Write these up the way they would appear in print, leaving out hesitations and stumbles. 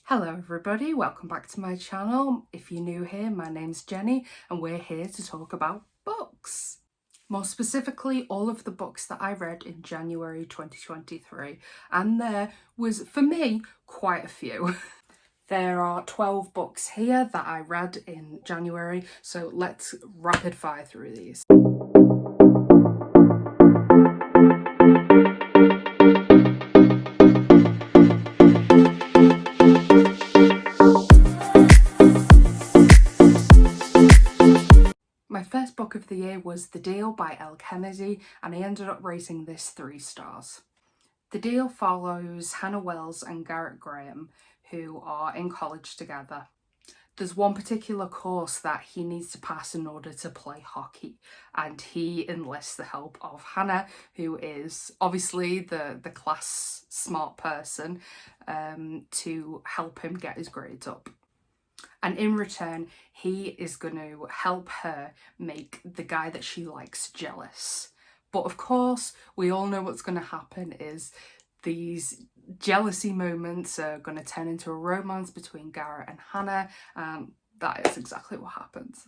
Hello everybody, welcome back to my channel. If you're new here, my name's Jenny and we're here to talk about books. More specifically, all of the books that I read in January 2023, and there was, for me, quite a few. There are 12 books here that I read in January, so let's rapid fire through these. My first book of the year was The Deal by Elle, and I ended up rating this 3 stars. The Deal follows Hannah Wells and Garrett Graham, who are in college together. There's one particular course that he needs to pass in order to play hockey, and he enlists the help of Hannah, who is obviously the class smart person, to help him get his grades up. And in return, he is going to help her make the guy that she likes jealous. But of course, we all know what's going to happen is these jealousy moments are going to turn into a romance between Garrett and Hannah. That is exactly what happens.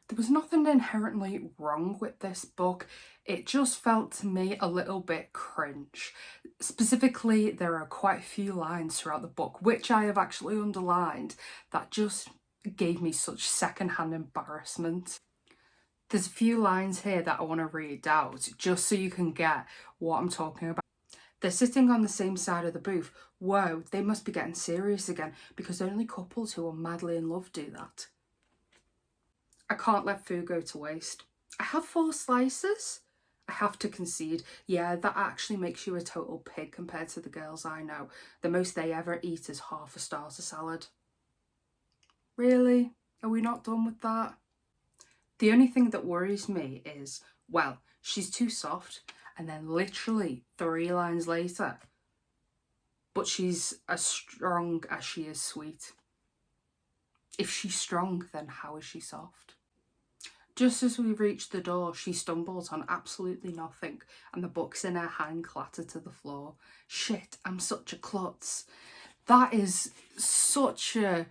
There was nothing inherently wrong with this book. It just felt to me a little bit cringe. Specifically, there are quite a few lines throughout the book, which I have actually underlined, that just gave me such secondhand embarrassment. There's a few lines here that I want to read out, just so you can get what I'm talking about. They're sitting on the same side of the booth. Whoa, they must be getting serious again, because only couples who are madly in love do that. I can't let food go to waste. I have 4 slices. I have to concede, yeah, that actually makes you a total pig compared to the girls I know. The most they ever eat is half a starter salad. Really? Are we not done with that? The only thing that worries me is, well, she's too soft, and then literally 3 lines later, but she's as strong as she is sweet. If she's strong, then how is she soft? Just as we reach the door, she stumbles on absolutely nothing, and the books in her hand clatter to the floor. Shit, I'm such a klutz. That is such a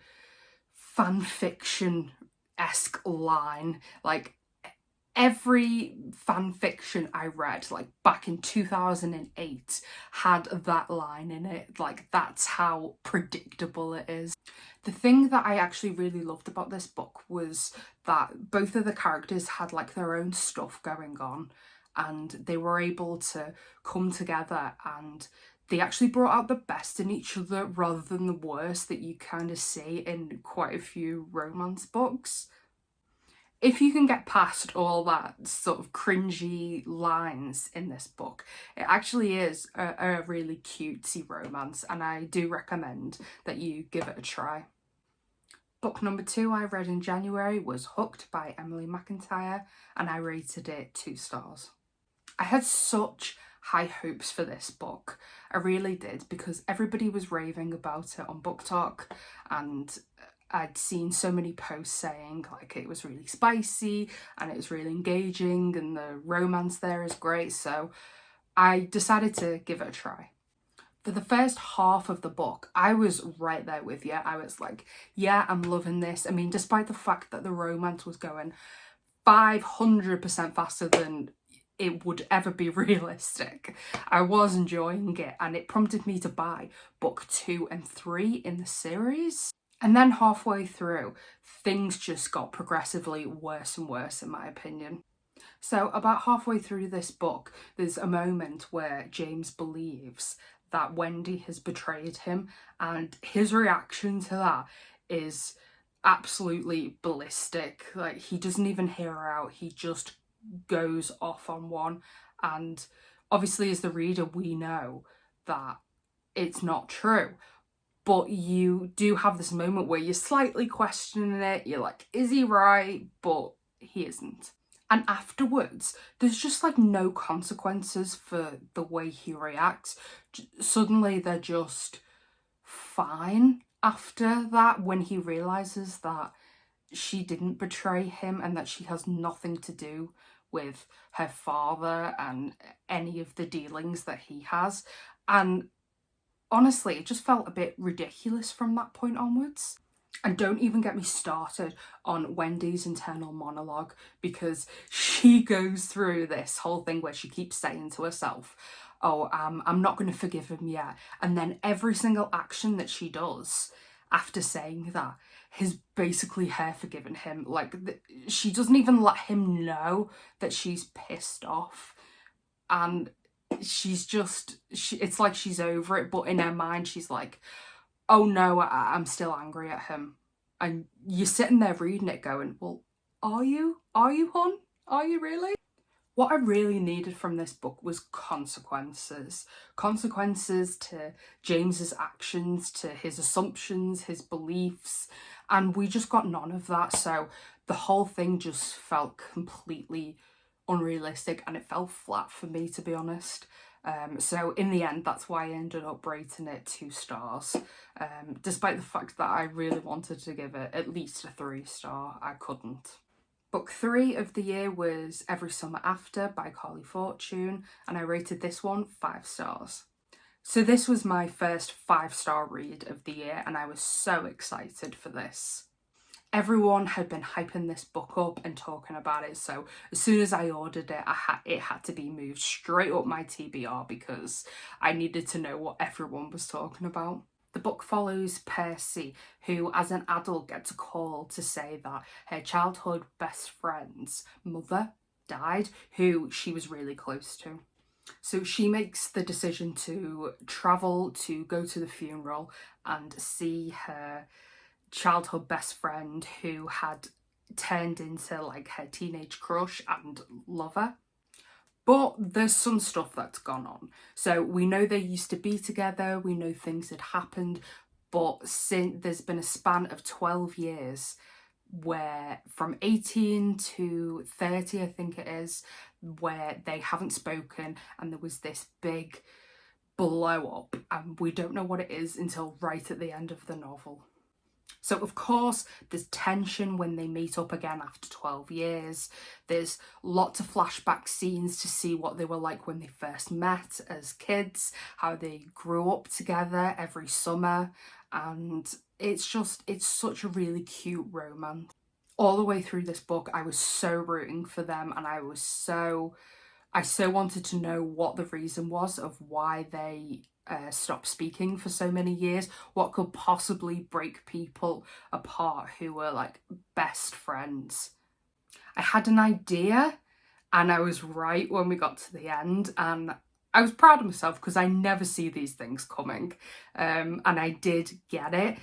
fanfiction-esque line. Like, every fanfiction I read, like back in 2008, had that line in it. Like, that's how predictable it is. The thing that I actually really loved about this book was that both of the characters had like their own stuff going on, and they were able to come together, and they actually brought out the best in each other rather than the worst that you kind of see in quite a few romance books. If you can get past all that sort of cringy lines in this book, it actually is a really cutesy romance, and I do recommend that you give it a try. Book number 2 I read in January was Hooked by McIntyre, and I rated it 2 stars. I had such high hopes for this book. I really did, because everybody was raving about it on Book Talk, and I'd seen so many posts saying like it was really spicy and it was really engaging and the romance there is great, so I decided to give it a try. For the first half of the book, I was right there with you. I was like, yeah, I'm loving this. I mean, despite the fact that the romance was going 500% faster than it would ever be realistic, I was enjoying it, and it prompted me to buy book 2 and 3 in the series. And then halfway through, things just got progressively worse and worse, in my opinion. So about halfway through this book, there's a moment where James believes that Wendy has betrayed him, and his reaction to that is absolutely ballistic. Like, he doesn't even hear her out, he just goes off on one. And obviously, as the reader, we know that it's not true. But you do have this moment where you're slightly questioning it. You're like, is he right? But he isn't. And afterwards, there's just like no consequences for the way he reacts. Suddenly they're just fine after that, when he realises that she didn't betray him and that she has nothing to do with her father and any of the dealings that he has. And honestly, it just felt a bit ridiculous from that point onwards. And don't even get me started on Wendy's internal monologue, because she goes through this whole thing where she keeps saying to herself, oh, I'm not going to forgive him yet. And then every single action that she does after saying that is basically her forgiving him. Like, she doesn't even let him know that she's pissed off. And she's just, it's like she's over it, but in her mind she's like, oh no, I'm still angry at him. And you're sitting there reading it going, well, are you? Are you, hon? Are you really? What I really needed from this book was consequences. Consequences to James's actions, to his assumptions, his beliefs, and we just got none of that. So the whole thing just felt completely unrealistic, and it fell flat for me, to be honest. So in the end, that's why I ended up rating it 2 stars. Despite the fact that I really wanted to give it at least a 3-star, I couldn't. Book 3 of the year was Every Summer After by Carley Fortune, and I rated this one 5 stars. So this was my first 5-star read of the year, and I was so excited for this. Everyone had been hyping this book up and talking about it, so as soon as I ordered it, it had to be moved straight up my TBR because I needed to know what everyone was talking about. The book follows Percy, who as an adult gets a call to say that her childhood best friend's mother died, who she was really close to. So she makes the decision to travel to go to the funeral and see her childhood best friend who had turned into like her teenage crush and lover. But there's some stuff that's gone on. So we know they used to be together, we know things had happened, but since there's been a span of 12 years where from 18 to 30, I think it is, where they haven't spoken, and there was this big blow up, and we don't know what it is until right at the end of the novel. So of course there's tension when they meet up again after 12 years. There's lots of flashback scenes to see what they were like when they first met as kids, how they grew up together every summer, and it's such a really cute romance. All the way through this book I was so rooting for them, and I so wanted to know what the reason was of why they stopped speaking for so many years. What could possibly break people apart who were like best friends? I had an idea, and I was right when we got to the end, and I was proud of myself because I never see these things coming, and I did get it.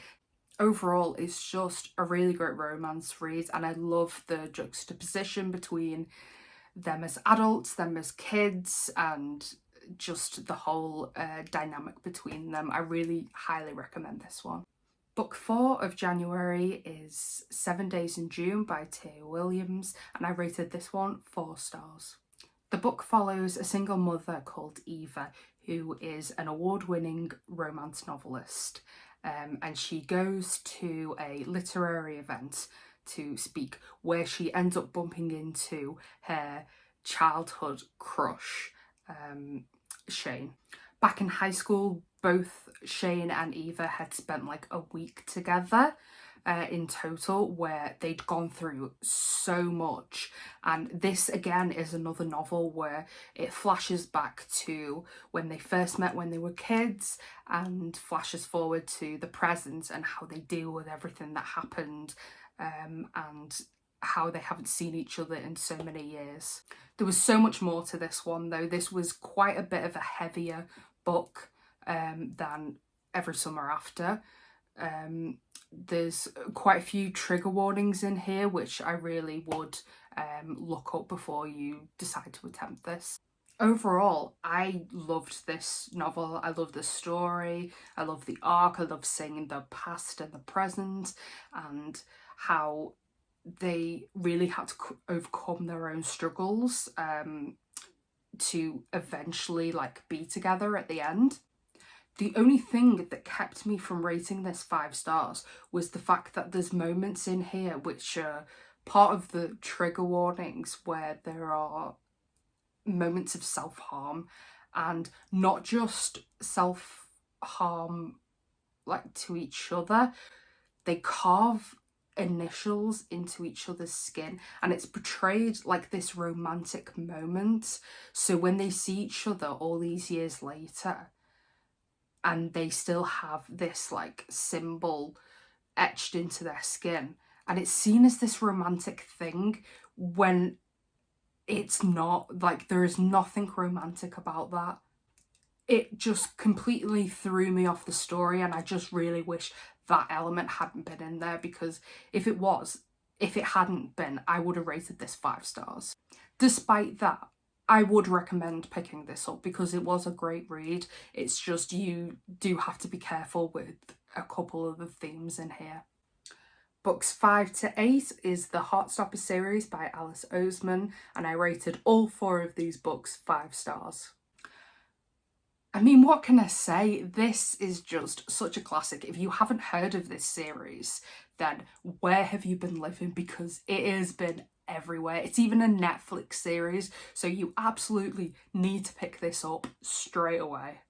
Overall, it's just a really great romance read, and I love the juxtaposition between them as adults, them as kids, and just the whole dynamic between them. I really highly recommend this one. Book 4 of January is 7 Days in June by Tia Williams, and I rated this one 4 stars. The book follows a single mother called Eva, who is an award-winning romance novelist, and she goes to a literary event to speak where she ends up bumping into her childhood crush, Shane. Back in high school, both Shane and Eva had spent like a week together in total, where they'd gone through so much. And this again is another novel where it flashes back to when they first met when they were kids, and flashes forward to the present and how they deal with everything that happened, and how they haven't seen each other in so many years. There was so much more to this one though. This was quite a bit of a heavier book than Every Summer After. There's quite a few trigger warnings in here, which I really would look up before you decide to attempt this. Overall, I loved this novel. I love the story, I love the arc, I love seeing the past and the present, and how they really had to overcome their own struggles to eventually like be together at the end. The only thing that kept me from rating this 5 stars was the fact that there's moments in here which are part of the trigger warnings where there are moments of self-harm, and not just harm like to each other. They carve initials into each other's skin, and it's portrayed like this romantic moment. So when they see each other all these years later and they still have this like symbol etched into their skin, and it's seen as this romantic thing when it's not. Like, there is nothing romantic about that. It just completely threw me off the story, and I just really wish that element hadn't been in there, because if it hadn't been, I would have rated this 5 stars. Despite that, I would recommend picking this up because it was a great read. It's just you do have to be careful with a couple of the themes in here. Books 5 to 8 is the Heartstopper series by Alice Oseman, and I rated all 4 of these books 5 stars. I mean, what can I say? This is just such a classic. If you haven't heard of this series, then where have you been living? Because it has been everywhere. It's even a Netflix series, so you absolutely need to pick this up straight away.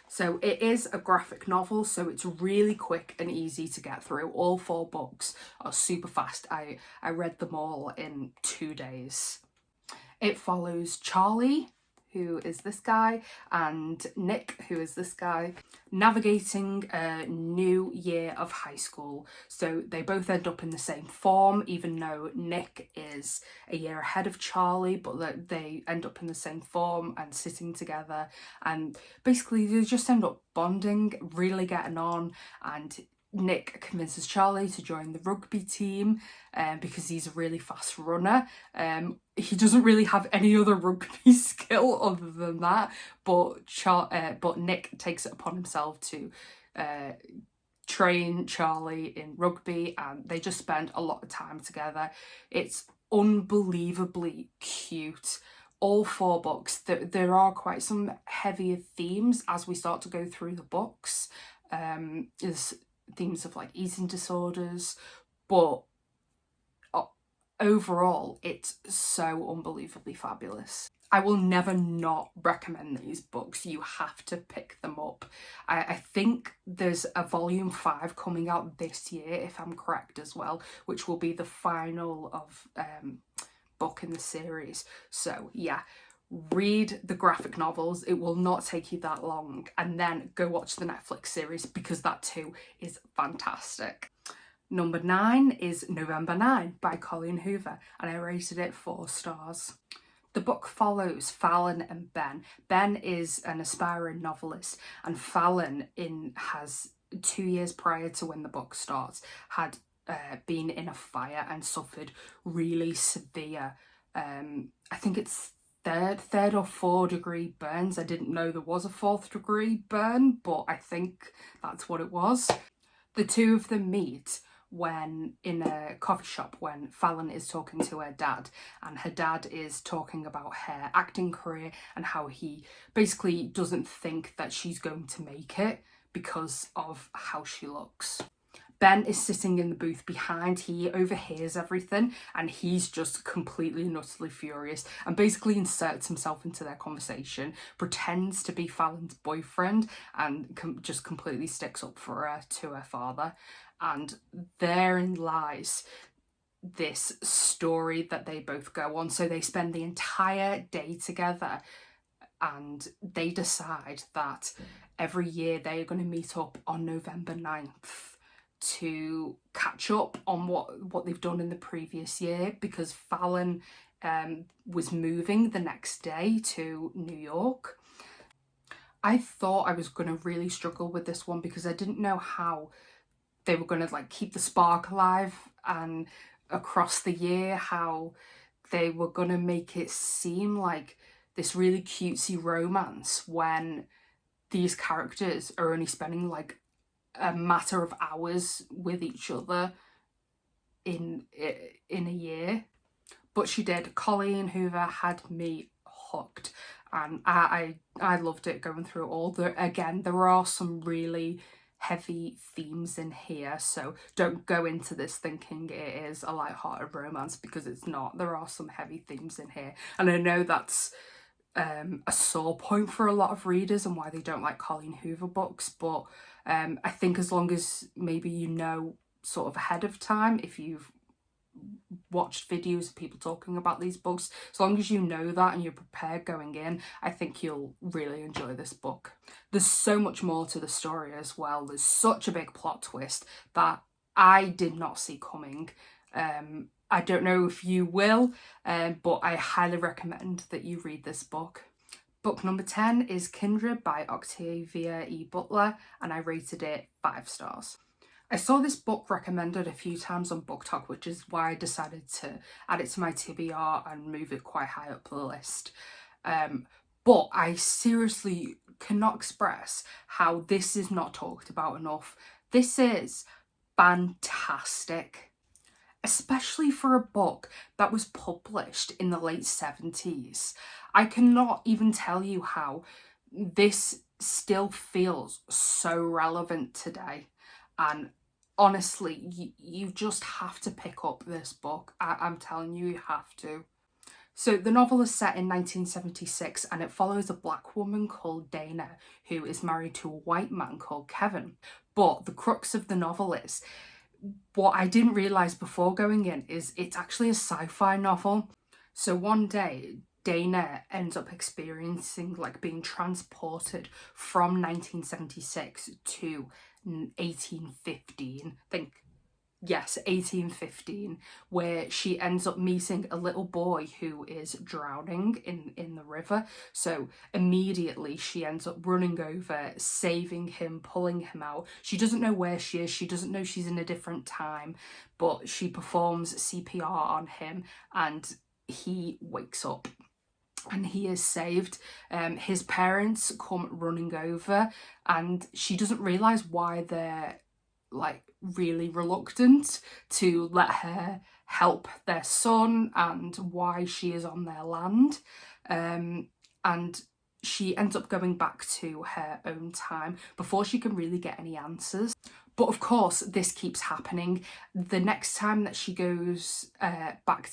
So it is a graphic novel, so it's really quick and easy to get through. All 4 books are super fast. I read them all in 2 days. It follows Charlie, who is this guy, and Nick, who is this guy, navigating a new year of high school. So they both end up in the same form, even though Nick is a year ahead of Charlie, but they end up in the same form and sitting together, and basically they just end up bonding, really getting on, and Nick convinces Charlie to join the rugby team because he's a really fast runner. He doesn't really have any other rugby skill other than that, but Nick takes it upon himself to train Charlie in rugby, and they just spend a lot of time together. It's unbelievably cute. All 4 books, there are quite some heavier themes as we start to go through the books. There's themes of like eating disorders, but overall it's so unbelievably fabulous. I will never not recommend these books. You have to pick them up. I think there's a volume 5 coming out this year, if I'm correct as well, which will be the final of book in the series. So yeah, read the graphic novels. It will not take you that long, and then go watch the Netflix series because that too is fantastic. Number 9 is November 9 by Colleen Hoover, and I rated it 4 stars. The book follows Fallon and Ben. Ben is an aspiring novelist, and Fallon has 2 years prior to when the book starts had been in a fire and suffered really severe, I think it's third or 4th degree burns. I didn't know there was a 4th degree burn, but I think that's what it was. The two of them meet when in a coffee shop when Fallon is talking to her dad, and her dad is talking about her acting career and how he basically doesn't think that she's going to make it because of how she looks. Ben is sitting in the booth behind. He overhears everything, and he's just completely and utterly furious, and basically inserts himself into their conversation, pretends to be Fallon's boyfriend, and just completely sticks up for her to her father. And therein lies this story that they both go on. So they spend the entire day together, and they decide that every year they're going to meet up on November 9th to catch up on what they've done in the previous year, because Fallon was moving the next day to New York. I thought I was going to really struggle with this one because I didn't know how they were going to like keep the spark alive, and across the year how they were going to make it seem like this really cutesy romance when these characters are only spending like a matter of hours with each other in a year. But she did. Colleen Hoover had me hooked, and I loved it going through all. Again, there are some really heavy themes in here, so don't go into this thinking it is a light-hearted romance, because it's not. There are some heavy themes in here, and I know that's a sore point for a lot of readers and why they don't like Colleen Hoover books, but I think as long as maybe you know sort of ahead of time, if you've watched videos of people talking about these books, as long as you know that and you're prepared going in, I think you'll really enjoy this book. There's so much more to the story as well. There's such a big plot twist that I did not see coming. I don't know if you will, but I highly recommend that you read this book. Book number 10 is Kindred by Octavia E. Butler, and I rated it 5 stars. I saw this book recommended a few times on BookTok, which is why I decided to add it to my TBR and move it quite high up the list. But I seriously cannot express how this is not talked about enough. This is fantastic, especially for a book that was published in the late 70s. I cannot even tell you how this still feels so relevant today. And honestly, you just have to pick up this book. I'm telling you, you have to. So the novel is set in 1976 and it follows a black woman called Dana who is married to a white man called Kevin. But the crux of the novel is, what I didn't realise before going in is it's actually a sci-fi novel. So one day, Dana ends up experiencing like being transported from 1976 to 1815, I think, yes, 1815, where she ends up meeting a little boy who is drowning in the river. So immediately she ends up running over, saving him, pulling him out. She doesn't know where she is, she doesn't know she's in a different time, but she performs CPR on him and he wakes up and he is saved. His parents come running over and she doesn't realise why they're like really reluctant to let her help their son and why she is on their land. And she ends up going back to her own time before she can really get any answers. But of course, this keeps happening. The next time that she goes back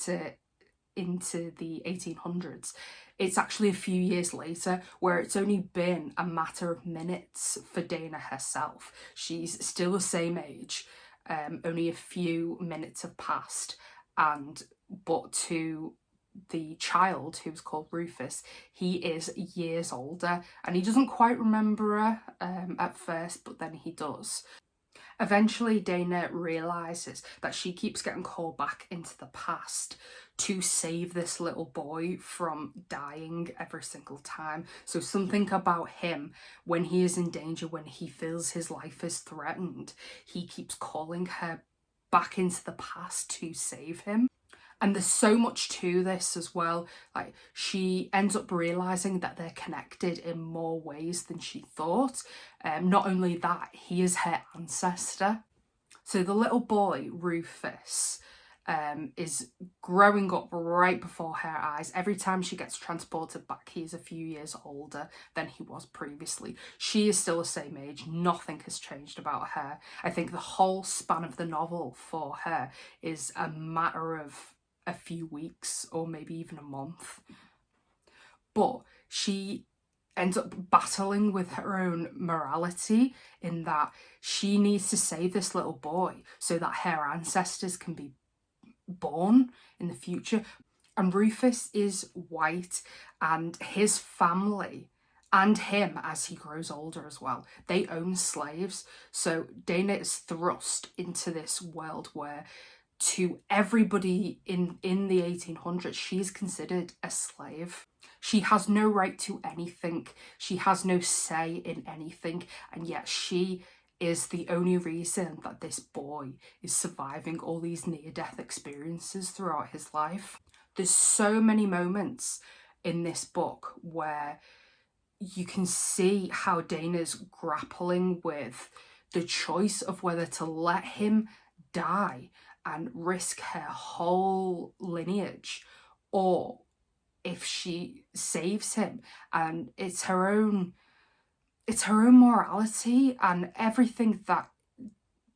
into the 1800s, it's actually a few years later, where it's only been a matter of minutes for Dana herself. She's still the same age, only a few minutes have passed, but to the child, who's called Rufus, he is years older and he doesn't quite remember her at first, but then he does. Eventually, Dana realises that she keeps getting called back into the past to save this little boy from dying every single time. So something about him, when he is in danger, when he feels his life is threatened, he keeps calling her back into the past to save him. And there's so much to this as well. Like, she ends up realising that they're connected in more ways than she thought. Not only that, he is her ancestor. So the little boy, Rufus, is growing up right before her eyes. Every time she gets transported back, he is a few years older than he was previously. She is still the same age. Nothing has changed about her. I think the whole span of the novel for her is a matter of a few weeks or maybe even a month. But she ends up battling with her own morality in that she needs to save this little boy so that her ancestors can be born in the future. And Rufus is white, and his family and him, as he grows older as well, they own slaves. So Dana is thrust into this world where to everybody in the 1800s, she's considered a slave. She has no right to anything. She has no say in anything. And yet she is the only reason that this boy is surviving all these near-death experiences throughout his life. There's so many moments in this book where you can see how Dana's grappling with the choice of whether to let him die and risk her whole lineage, or if she saves him. And it's her own morality and everything that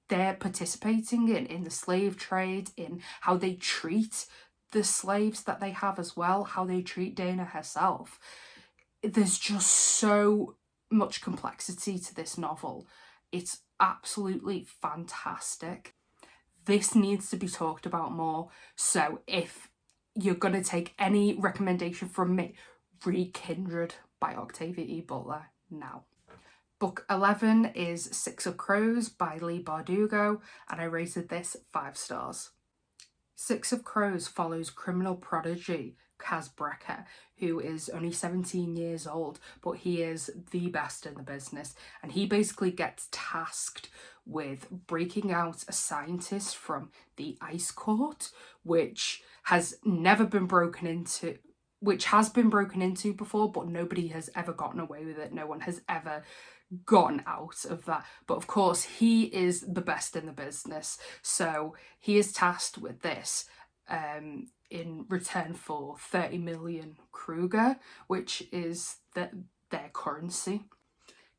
they're participating in the slave trade, in how they treat the slaves that they have as well, how they treat Dana herself. there's just so much complexity to this novel. It's absolutely fantastic. This needs to be talked about more. So if you're going to take any recommendation from me, read Kindred by Octavia E. Butler now. Book 11 is Six of Crows by Leigh Bardugo, and I rated this 5 stars. Six of Crows follows criminal prodigy Kaz Brecker, who is only 17 years old, but he is the best in the business, and he basically gets tasked with breaking out a scientist from the ice court, which has been broken into before, but nobody has ever gotten away with it. No one has ever gotten out of that. But of course, he is the best in the business, so he is tasked with this in return for 30 million Kruger, which is their currency.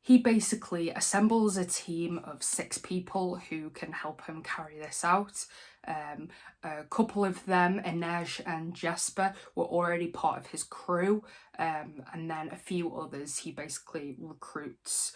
He basically assembles a team of 6 people who can help him carry this out. A couple of them, Inej and Jesper, were already part of his crew, and then a few others he basically recruits.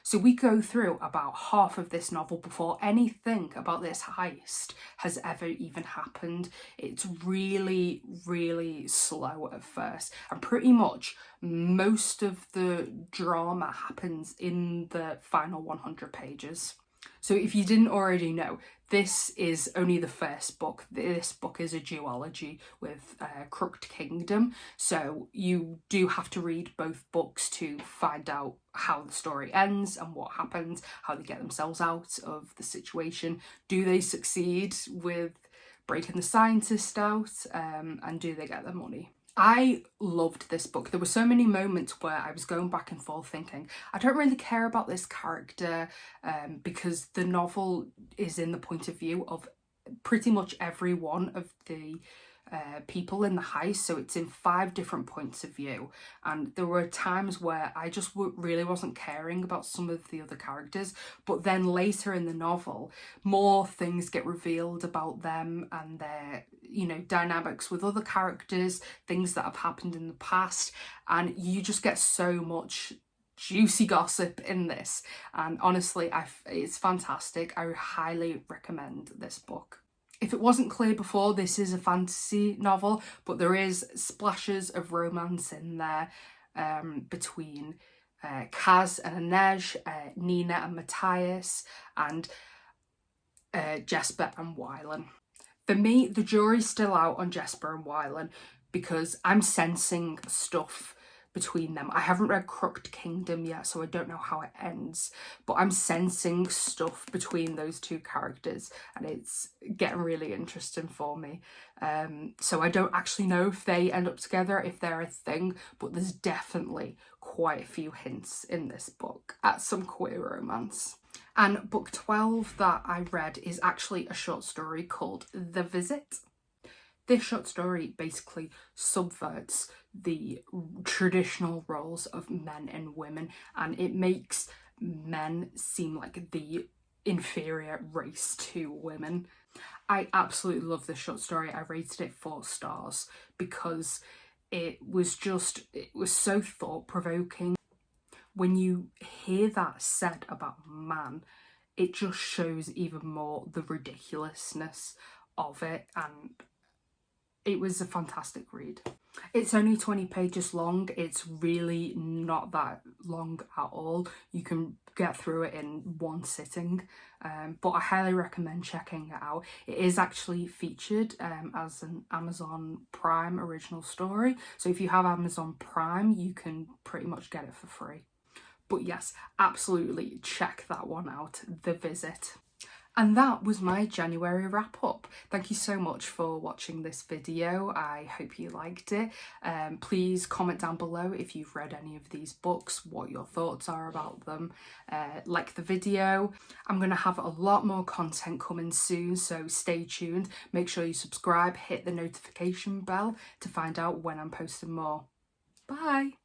So we go through about half of this novel before anything about this heist has ever even happened. It's really, really slow at first, and pretty much most of the drama happens in the final 100 pages. So if you didn't already know, this is only the first book. This book is a duology with Crooked Kingdom, so you do have to read both books to find out how the story ends and what happens, how they get themselves out of the situation. Do they succeed with breaking the scientist out, and do they get their money? I loved this book. There were so many moments where I was going back and forth thinking, I don't really care about this character, because the novel is in the point of view of pretty much every one of the people in the heist, so it's in 5 different points of view, and there were times where I just really wasn't caring about some of the other characters, but then later in the novel more things get revealed about them and their, you know, dynamics with other characters, things that have happened in the past, and you just get so much juicy gossip in this, and honestly it's fantastic. I highly recommend this book. If it wasn't clear before, this is a fantasy novel, but there is splashes of romance in there, between Kaz and Inej, Nina and Matthias, and Jesper and Wylan. For me, the jury's still out on Jesper and Wylan because I'm sensing stuff between them. I haven't read Crooked Kingdom yet, so I don't know how it ends, but I'm sensing stuff between those 2 characters, and it's getting really interesting for me. So I don't actually know if they end up together, if they're a thing, but there's definitely quite a few hints in this book at some queer romance. And book 12 that I read is actually a short story called The Visit. This short story basically subverts the traditional roles of men and women, and it makes men seem like the inferior race to women. I absolutely love this short story. I rated it 4 stars because it was so thought-provoking. When you hear that said about man, it just shows even more the ridiculousness of it, and it was a fantastic read. It's only 20 pages long. It's really not that long at all. You can get through it in one sitting, but I highly recommend checking it out. It is actually featured as an Amazon Prime original story, so if you have Amazon Prime you can pretty much get it for free. But yes, absolutely check that one out, The Visit. And that was my January wrap up. Thank you so much for watching this video. I hope you liked it. Please comment down below if you've read any of these books, what your thoughts are about them. Like the video. I'm going to have a lot more content coming soon, so stay tuned. Make sure you subscribe, hit the notification bell to find out when I'm posting more. Bye!